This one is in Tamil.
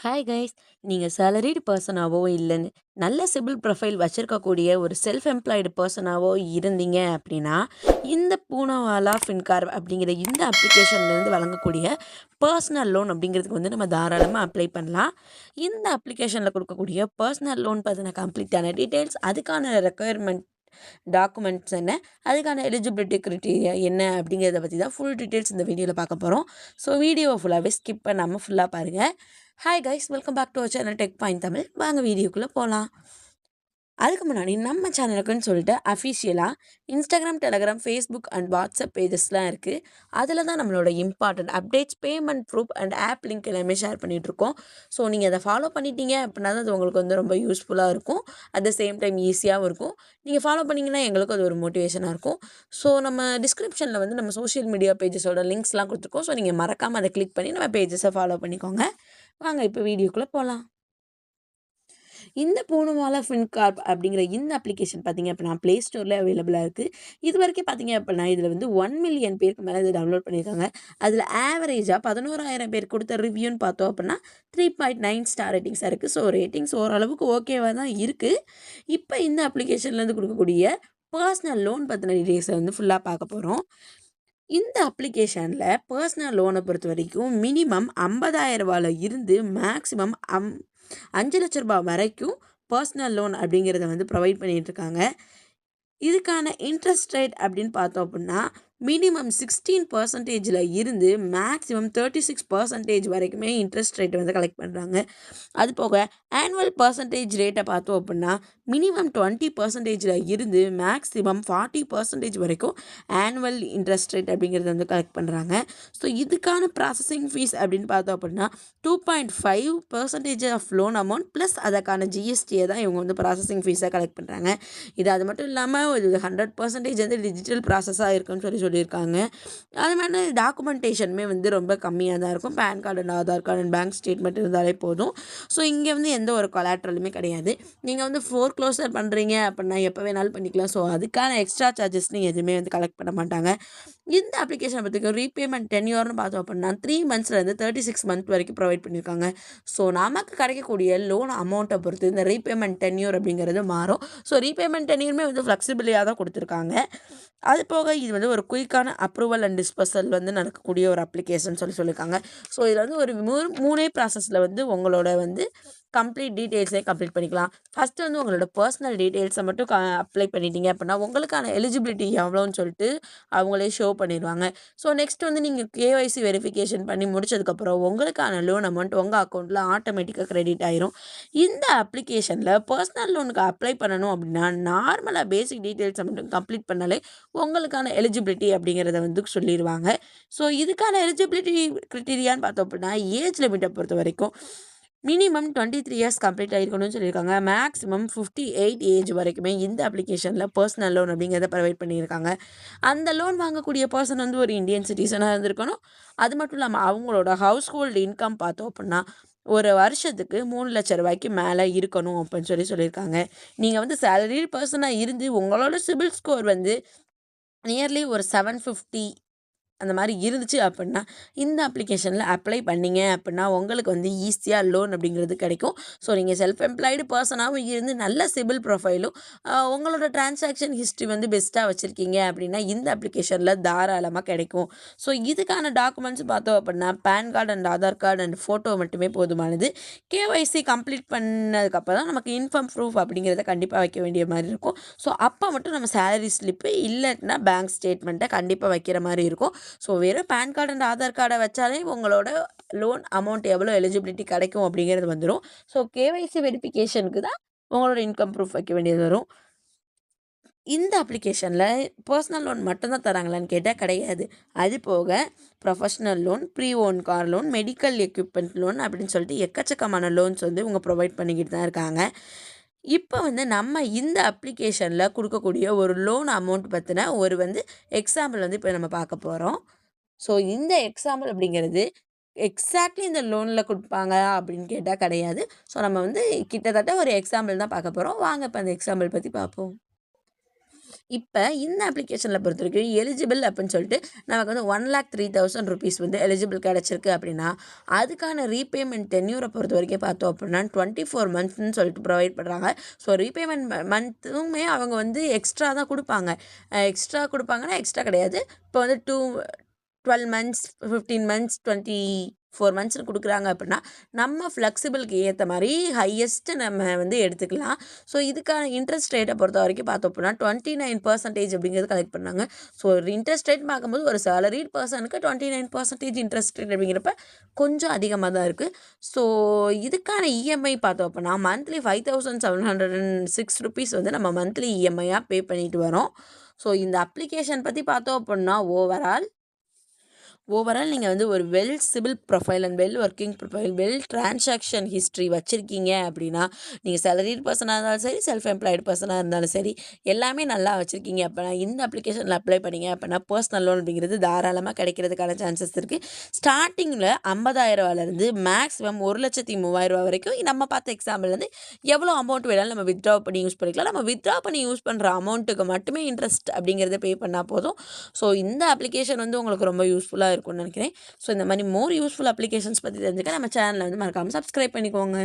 Hi guys. நீங்க சேலரிடு பெர்சனாவோ இல்லன்னு நல்ல சிபில் ப்ரொஃபைல் வச்சிருக்கக்கூடிய ஒரு செல்ஃப் எம்ப்ளாய்டு பெர்சனாவோ இருந்தீங்க அப்படின்னா, இந்த பூனாவாலா ஃபின்கார்வ் அப்படிங்கிற இந்த அப்ளிகேஷன்லேருந்து வழங்கக்கூடிய பர்சனல் லோன் அப்படிங்கிறதுக்கு வந்து நம்ம தாராளமா அப்ளை பண்ணலாம். இந்த அப்ளிகேஷன்ல குடுக்கக்கூடிய பர்சனல் லோன் பத்தின கம்ப்ளீட்டான டீட்டெயில்ஸ், அதுக்கான ரெக்வயர்மெண்ட் டாக்குமெண்ட்ஸ் என்ன, அதுக்கான எலிஜிபிலிட்டி கிரைட்டீரியா என்ன அப்படிங்கிறத பத்தி தான் ஃபுல் டீட்டெயில்ஸ் இந்த வீடியோல பார்க்க போறோம். ஸோ வீடியோவ ஃபுல்லாவே ஸ்கிப் பண்ணாம ஃபுல்லா பாருங்க. Hi guys, welcome back to our channel tech point Tamil. வாங்க வீடியோக்குள்ளே போகலாம். அதுக்கு முன்னாடி நம்ம சேனலுக்குன்னு சொல்லிட்டு அஃபிஷியலாக Instagram, Telegram, Facebook and WhatsApp பேஜஸ்லாம் இருக்குது. அதில் தான் நம்மளோட important updates, payment proof and app link எல்லாமே ஷேர் பண்ணிகிட்ருக்கோம். ஸோ நீங்கள் அதை ஃபாலோ பண்ணிட்டீங்க அப்படின்னா தான் அது உங்களுக்கு வந்து ரொம்ப யூஸ்ஃபுல்லாக இருக்கும். அட் த சேம் டைம் ஈஸியாகவும் இருக்கும். நீங்கள் ஃபாலோ பண்ணிங்கன்னா எங்களுக்கும் அது ஒரு மோட்டிவேஷனாக இருக்கும். ஸோ நம்ம டிஸ்கிரிப்ஷனில் வந்து நம்ம சோஷியல் மீடியா பேஜஸோட லிங்க்ஸ்லாம் கொடுத்துருக்கோம். ஸோ நீங்கள் மறக்காமல் அதை கிளிக் பண்ணி நம்ம பேஜஸை ஃபாலோ பண்ணிக்கோங்க. வாங்க இப்போ வீடியோக்குள்ளே போகலாம். இந்த பூனவாலா ஃபின்கார்ப் அப்படிங்கிற இந்த அப்ளிகேஷன் பார்த்தீங்க அப்படின்னா ப்ளே ஸ்டோரில் அவைலபிளாக இருக்குது. இது வரைக்கும் பார்த்தீங்க அப்படின்னா இதில் வந்து 1,000,000 பேருக்கு மேலே இதை டவுன்லோட் பண்ணியிருக்காங்க. அதில் ஆவரேஜாக 11,000 பேர் கொடுத்த ரிவ்யூன்னு பார்த்தோம் அப்படின்னா 3.9 ஸ்டார் ரேட்டிங்ஸாக இருக்குது. ஸோ ரேட்டிங்ஸ் ஓரளவுக்கு ஓகேவாக தான் இருக்குது. இப்போ இந்த அப்ளிகேஷன்லேருந்து கொடுக்கக்கூடிய பர்சனல் லோன் பற்றின டீட்டெயில்ஸை வந்து ஃபுல்லாக பார்க்க போகிறோம். இந்த அப்ளிகேஷனில் பர்சனல் லோனை பொறுத்த வரைக்கும் மினிமம் 50,000 இருந்து மேக்ஸிமம் 5,00,000 வரைக்கும் பர்சனல் லோன் அப்படிங்கிறத வந்து ப்ரொவைட் பண்ணிகிட்ருக்காங்க. இதுக்கான இன்ட்ரெஸ்ட் ரேட் அப்படின்னு பார்த்தோம் அப்படின்னா மினிமம் 16% இருந்து மேக்ஸிமம் 36% வரைக்குமே இன்ட்ரெஸ்ட் ரேட் வந்து கலெக்ட் பண்ணுறாங்க. அது போக ஆனுவல் பர்சன்டேஜ் ரேட்டை பார்த்தோம் அப்படின்னா மினிமம் 20% இருந்து மேக்ஸிமம் 40% வரைக்கும் ஆனுவல் இன்ட்ரெஸ்ட் ரேட் அப்படிங்கிறது வந்து கலெக்ட் பண்ணுறாங்க. ஸோ இதுக்கான ப்ராசஸிங் ஃபீஸ் அப்படின்னு பார்த்தோம் அப்படின்னா 2.5% ஆஃப் லோன் அமௌண்ட் ப்ளஸ் அதற்கான ஜிஎஸ்டியை தான் இவங்க வந்து ப்ராசஸிங் ஃபீஸாக கலெக்ட் பண்ணுறாங்க. இது அது மட்டும் இல்லாமல் இது 100% வந்து டிஜிட்டல் ப்ராசஸாக இருக்குன்னு சொல்லியிருக்காங்க. அது மாதிரி டாக்குமெண்டேஷனுமே வந்து ரொம்ப கம்மியாக தான் இருக்கும். PAN card and Aadhaar card and bank statement இருந்தாலே போதும். ஸோ இங்கே வந்து எந்த ஒரு கொலாட்ரலுமே கிடையாது. நீங்கள் வந்து க்ளோஸர் பண்ணுறீங்க அப்படின்னா எப்போ வேணாலும் பண்ணிக்கலாம். ஸோ அதுக்கான எக்ஸ்ட்ரா சார்ஜஸ்னு எதுவுமே வந்து கலெக்ட் பண்ண மாட்டாங்க. இந்த அப்ளிகேஷனை பற்றிக்கும் ரீபேமெண்ட் டென்யூர்னு பார்த்தோம் அப்படின்னா 3 மந்த்ஸ்லேருந்து 36 மந்த் வரைக்கும் ப்ரொவைட் பண்ணியிருக்காங்க. ஸோ நமக்கு கிடைக்கக்கூடிய லோன் அமௌண்ட்டை பொறுத்து இந்த ரீபேமெண்ட் டென்யூர் அப்படிங்கிறது மாறும். ஸோ ரீபேமெண்ட் டென்யூருமே வந்து ஃப்ளெக்சிபிலியாக தான் கொடுத்துருக்காங்க. அது போக இது வந்து ஒரு குயிக்கான அப்ரூவல் அண்ட் டிஸ்பர்சல் வந்து நடக்கக்கூடிய ஒரு அப்ளிகேஷன் சொல்லியிருக்காங்க. ஸோ இதில் வந்து ஒரு 3 ப்ராசஸில் வந்து உங்களோட வந்து கம்ப்ளீட் டீட்டெயில்ஸே கம்ப்ளீட் பண்ணிக்கலாம். ஃபஸ்ட்டு வந்து உங்களோட பர்சனல் டீட்டெயில்ஸை மட்டும் அப்ளை பண்ணிட்டீங்க அப்படின்னா உங்களுக்கான எலிஜிபிலிட்டி எவ்வளோன்னு சொல்லிட்டு அவங்களே ஷோ பண்ணிடுவாங்க. ஸோ நெக்ஸ்ட் வந்து நீங்கள் கேஒய்சி வெரிஃபிகேஷன் பண்ணி முடிச்சதுக்கப்புறம் உங்களுக்கான லோன் அமௌண்ட் உங்கள் அக்கௌண்ட்டில் ஆட்டோமேட்டிக்காக கிரெடிட் ஆயிரும். இந்த அப்ளிகேஷனில் பர்சனல் லோனுக்கு அப்ளை பண்ணணும் அப்படின்னா நார்மலாக பேசிக் டீட்டெயில்ஸை மட்டும் கம்ப்ளீட் பண்ணாலே உங்களுக்கான எலிஜிபிலிட்டி அப்படிங்கிறத வந்து சொல்லிடுவாங்க. ஸோ இதுக்கான எலிஜிபிலிட்டி கிரிட்டீரியான்னு பார்த்தோம் அப்படின்னா ஏஜ் லிமிட்டை பொறுத்த வரைக்கும் மினிமம் 23 இயர்ஸ் கம்ப்ளீட் ஆகிருக்கணும்னு சொல்லியிருக்காங்க. மேக்ஸிமம் 58 ஏஜ் வரைக்குமே இந்த அப்ளிகேஷனில் பர்சனல் லோன் அப்படிங்கிறத ப்ரொவைட் பண்ணியிருக்காங்க. அந்த லோன் வாங்கக்கூடிய பர்சன் வந்து ஒரு இந்தியன் சிட்டிசனாக இருந்திருக்கணும். அது மட்டும் இல்லாமல் அவங்களோட ஹவுஸ் ஹோல்டு இன்கம் பார்த்தோம் அப்படின்னா ஒரு வருஷத்துக்கு 3,00,000 மேலே இருக்கணும் அப்படின்னு சொல்லியிருக்காங்க. நீங்கள் வந்து சேலரிடு பர்சனாக இருந்து உங்களோட சிபில் ஸ்கோர் வந்து நியர்லி ஒரு 750 அந்த மாதிரி இருந்துச்சு அப்படின்னா இந்த அப்ளிகேஷனில் அப்ளை பண்ணிங்க அப்படின்னா உங்களுக்கு வந்து ஈஸியாக லோன் அப்படிங்கிறது கிடைக்கும். ஸோ நீங்கள் செல்ஃப் எம்ப்ளாய்டு பர்சனாகவும் இருந்து நல்ல சிபில் ப்ரொஃபைலும் உங்களோட டிரான்சாக்ஷன் ஹிஸ்ட்ரி வந்து பெஸ்ட்டாக வச்சுருக்கீங்க அப்படின்னா இந்த அப்ளிகேஷனில் தாராளமாக கிடைக்கும். ஸோ இதுக்கான டாக்குமெண்ட்ஸ் பார்த்தோம் அப்படின்னா PAN card and Aadhaar card and photo மட்டுமே போதுமானது. கேஒய்சி கம்ப்ளீட் பண்ணதுக்கப்புறம் தான் நமக்கு இன்கம் ப்ரூஃப் அப்படிங்கிறத கண்டிப்பாக வைக்க வேண்டிய மாதிரி இருக்கும். ஸோ அப்போ மட்டும் நம்ம சேலரி ஸ்லிப்பு இல்லைன்னா பேங்க் ஸ்டேட்மெண்ட்டை கண்டிப்பாக வைக்கிற மாதிரி இருக்கும். ஸோ வெறும் பேன் கார்டு அண்ட் ஆதார் கார்டை வச்சாலே உங்களோட லோன் அமௌண்ட் எவ்வளோ எலிஜிபிலிட்டி கிடைக்கும் அப்படிங்கிறது வந்துடும். ஸோ கேஒய்சி வெரிஃபிகேஷனுக்கு தான் உங்களோட இன்கம் ப்ரூஃப் வைக்க வேண்டியது வரும். இந்த அப்ளிகேஷனில் பர்சனல் லோன் மட்டும்தான் தராங்களான்னு கேட்டால் கிடையாது. அது போக professional loan, pre owned car loan, medical equipment loan அப்படின்னு சொல்லிட்டு எக்கச்சக்கமான லோன்ஸ் வந்து இவங்க ப்ரொவைட் பண்ணிக்கிட்டு தான் இருக்காங்க. இப்போ வந்து நம்ம இந்த அப்ளிகேஷனில் கொடுக்கக்கூடிய ஒரு லோன் அமௌண்ட் பற்றின ஒரு வந்து எக்ஸாம்பிள் வந்து இப்போ நம்ம பார்க்க போகிறோம். ஸோ இந்த எக்ஸாம்பிள் அப்படிங்கிறது எக்ஸாக்ட்லி இந்த லோனில் கொடுப்பாங்க அப்படின்னு கேட்டால் கிடையாது. ஸோ நம்ம வந்து கிட்டத்தட்ட ஒரு எக்ஸாம்பிள் தான் பார்க்க போகிறோம். வாங்க இப்போ அந்த எக்ஸாம்பிள் பற்றி பார்ப்போம். இப்ப இந்த அப்ளிகேஷன்ல பொறுத்தவரைக்கும் எலிஜிபிள் அப்படின்னு சொல்லிட்டு நமக்கு வந்து 1,03,000 ரூபீஸ் வந்து எலிஜிபிள் கிடைச்சிருக்கு அப்படின்னா, அதுக்கான ரீபேமெண்ட் டென்யூரை பொறுத்தவரைக்கும் பார்த்தோம் அப்படின்னா 24 மந்த்ஸ்ன்னு சொல்லிட்டு ப்ரொவைட் பண்ணுறாங்க. ஸோ ரீபேமெண்ட் மந்த்துமே அவங்க வந்து எக்ஸ்ட்ரா தான் குடுப்பாங்க. எக்ஸ்ட்ரா குடுப்பாங்கன்னா, எக்ஸ்ட்ரா கிடையாது. இப்போ வந்து 12 மந்த்ஸ், 15 மந்த்ஸ், 24 மந்த்ஸ்னு குடுக்குறாங்க அப்படின்னா, நம்ம ஃப்ளெக்சிபிளுக்கு ஏத்த மாரி ஹையஸ்ட் நம்ம வந்து எடுத்துக்கலாம். ஸோ இதுக்கான இன்ட்ரெஸ்ட் ரேட்ட பொறுத்தவரைக்கும் பார்த்தோம் அப்படின்னா 29% அப்படிங்கிறது கலெக்ட் பண்ணாங்க. ஸோ இன்ட்ரெஸ்ட் ரேட் பார்க்கும்போது ஒரு சாலரிட் பெர்சனுக்கு 29% இன்ட்ரெஸ்ட் ரேட் அப்படிங்கிறப்ப கொஞ்சம் அதிகமா தான் இருக்கு. ஸோ இதுக்கான இஎம்ஐ பார்த்தோம் அப்படின்னா, மந்த்லி 5,706 ரூபீஸ் வந்து நம்ம மந்த்லி இஎம்ஐயா பே பண்ணிட்டு வரோம். ஸோ இந்த அப்ளிகேஷன் பத்தி பார்த்தோம் அப்படின்னா, ஓவரால் நீங்க வந்து ஒரு well CIBIL profile and well working profile, well transaction history வச்சிருக்கீங்க அப்படின்னா, நீங்க சேலரிட் பெர்சனா இருந்தாலும் சரி, செல்ஃப் எம்ப்ளாய்டு பெர்சனா இருந்தாலும் சரி, எல்லாமே நல்லா வச்சிருக்கீங்க அப்படின்னா, இந்த அப்ளிகேஷன்ல அப்ளை பண்ணீங்க அப்படின்னா, பர்சனல் லோன் அப்படிங்கிறது தாராளமா கிடைக்கிறதுக்கான சான்சஸ் இருக்கு. ஸ்டார்ட்டிங்ல 50,000 மேக்ஸிமம் ரூ. 1,03,000 வரைக்கும் நம்ம பார்த்த எக்ஸாம்பிள் வந்து எவ்வளோ அமௌண்ட் வேணாலும் நம்ம வித்ட்ரா பண்ணி யூஸ் பண்ணிக்கலாம். நம்ம வித்ட்ரா பண்ணி யூஸ் பண்ற அமௌண்ட்டுக்கு மட்டுமே இன்ட்ரெஸ்ட் அப்படிங்கிறத பே பண்ணா போதும். ஸோ இந்த அப்ளிகேஷன் வந்து உங்களுக்கு ரொம்ப யூஸ்ஃபுல்லா இருக்கும்னு நினைக்கிறேன். ஸோ இந்த மாதிரி மோர் யூஸ்ஃபுல் அப்ளிகேஷன்ஸ் பற்றி தெரிஞ்சுக்க நம்ம சேனலை வந்து மறக்காமல் சப்ஸ்கிரைப் பண்ணிக்கோங்க.